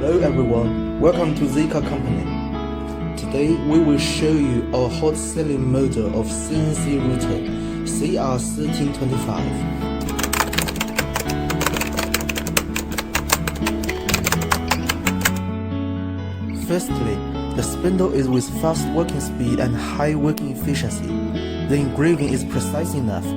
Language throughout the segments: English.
Hello everyone, welcome to ZICAR Company. Today we will show you our hot selling model of CNC Router CR1325. Firstly, the spindle is with fast working speed and high working efficiency. The engraving is precise enough.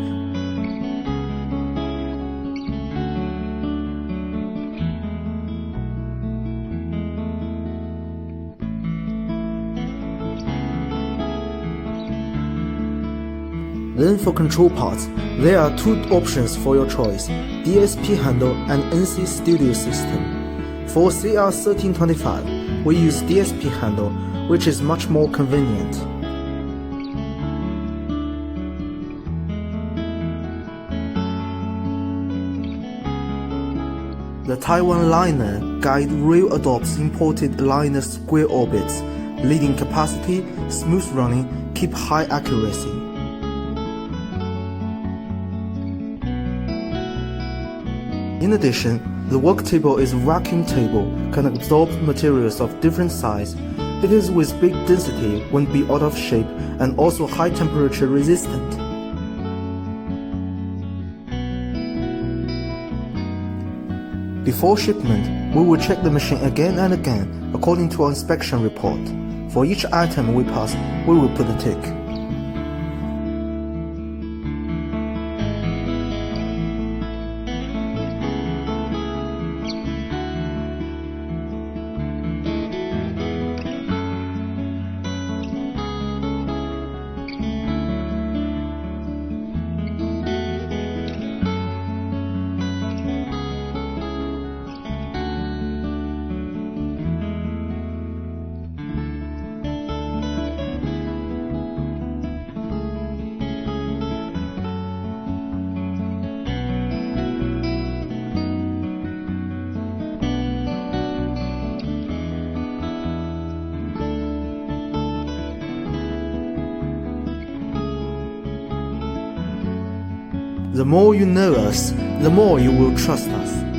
Then for control parts, there are two options for your choice, DSP handle and NC Studio system. For CR1325, we use DSP handle, which is much more convenient. The Taiwan liner guide rail adopts imported liner square orbits, leading capacity, smooth running, keep high accuracy. In addition, the work table is vacuum table, can absorb materials of different size. It is with big density, won't be out of shape, and also high temperature resistant. Before shipment, we will check the machine again and again according to our inspection report. For each item we pass, we will put a tick. The more you know us, the more you will trust us.